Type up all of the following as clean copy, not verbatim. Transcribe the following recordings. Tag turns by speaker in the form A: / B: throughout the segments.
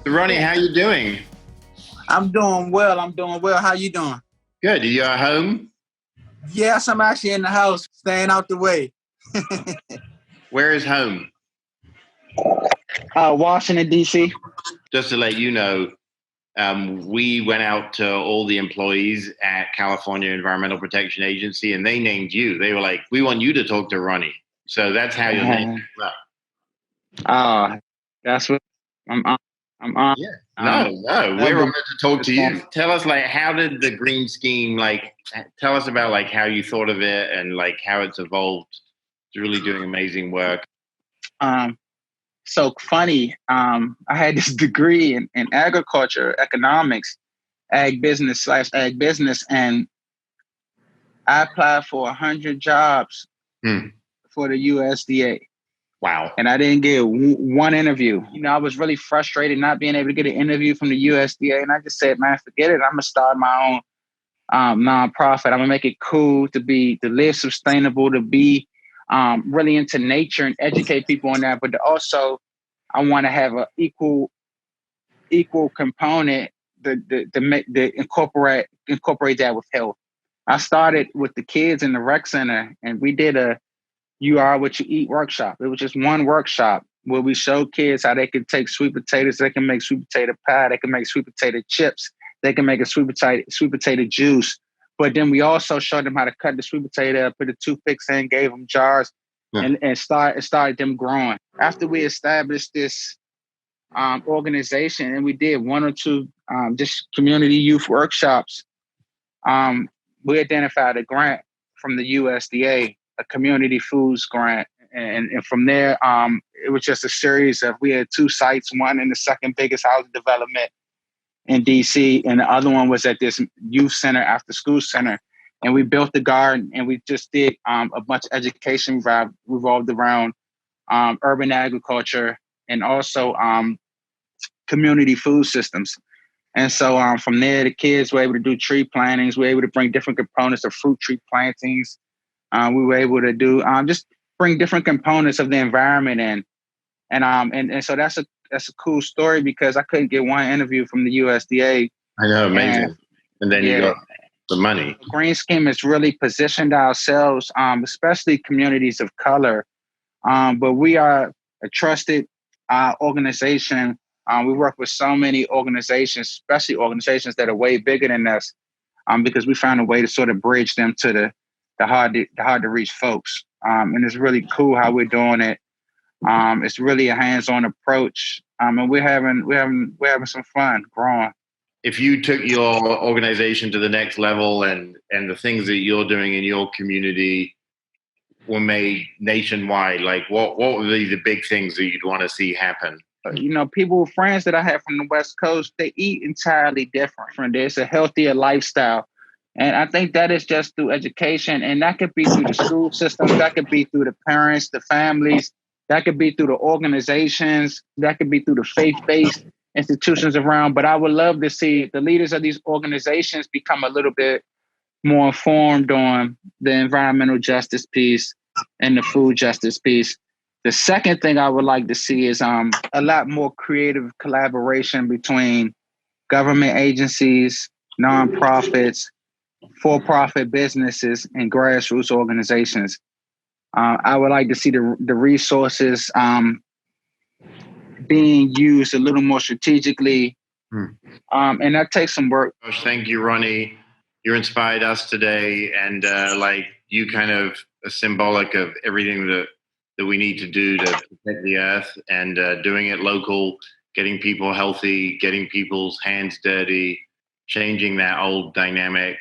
A: Ronnie, how you doing?
B: I'm doing well. How you doing?
A: Good. Are you at home?
B: Yes, I'm actually in the house, staying out the way.
A: Where is home?
B: Washington, D.C.
A: Just to let you know, we went out to all the employees at California Environmental Protection Agency, and they named you. They were like, "We want you to talk to Ronnie." So that's how your name came up.
B: That's what I'm on.
A: Yeah. No. We wanted to talk to you. Tell us, how did the green scheme, tell us about, how you thought of it and, how it's evolved. It's really doing amazing work.
B: So funny. I had this degree in agriculture, economics, ag business, and I applied for 100 jobs for the USDA.
A: Wow.
B: And I didn't get one interview. I was really frustrated not being able to get an interview from the USDA. And I just said, man, forget it. I'm going to start my own nonprofit. I'm going to make it cool to live sustainable, to be really into nature and educate people on that. But also, I want to have an equal component to incorporate that with health. I started with the kids in the rec center, and we did a "You Are What You Eat" workshop. It was just one workshop where we showed kids how they could take sweet potatoes, they can make sweet potato pie, they can make sweet potato chips, they can make a sweet potato juice. But then we also showed them how to cut the sweet potato, put the toothpicks in, gave them jars, and started them growing. After we established this organization, and we did one or two just community youth workshops, we identified a grant from the USDA, a community foods grant. And from there, it was just a series of, we had two sites, one in the second biggest housing development in DC, and the other one was at this youth center, after school center. And we built the garden, and we just did a bunch of education revolved around urban agriculture and also community food systems. And so from there, the kids were able to do tree plantings. We were able to bring different components of fruit tree plantings. We were able to do just bring different components of the environment in. And so that's a cool story, because I couldn't get one interview from the USDA.
A: I know, amazing. And then you got the money.
B: The Green Scheme has really positioned ourselves, especially communities of color. But we are a trusted organization. We work with so many organizations, especially organizations that are way bigger than us, because we found a way to sort of bridge them to the hard to reach folks. And it's really cool how we're doing it. It's really a hands-on approach, and we're having some fun growing.
A: If you took your organization to the next level, and the things that you're doing in your community were made nationwide, what would be the big things that you'd want to see happen?
B: Friends that I have from the West Coast, they eat entirely different. There's a healthier lifestyle. And I think that is just through education. And that could be through the school systems. That could be through the parents, the families. That could be through the organizations. That could be through the faith-based institutions around. But I would love to see the leaders of these organizations become a little bit more informed on the environmental justice piece and the food justice piece. The second thing I would like to see is a lot more creative collaboration between government agencies, nonprofits, for-profit businesses, and grassroots organizations. I would like to see the resources being used a little more strategically, and that takes some work.
A: Thank you, Ronnie. You inspired us today, and you kind of are symbolic of everything that we need to do to protect the earth, and doing it local, getting people healthy, getting people's hands dirty, changing that old dynamic.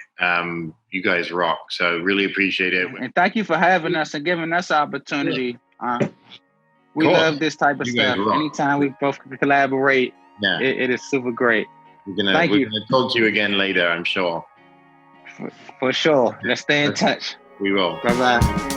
A: You guys rock. So really appreciate it.
B: And thank you for having us and giving us opportunity. We love this type of stuff. Anytime we both can collaborate, it is super great.
A: We're gonna talk to you again later, I'm sure.
B: For sure. Let's stay in touch.
A: We will.
B: Bye-bye.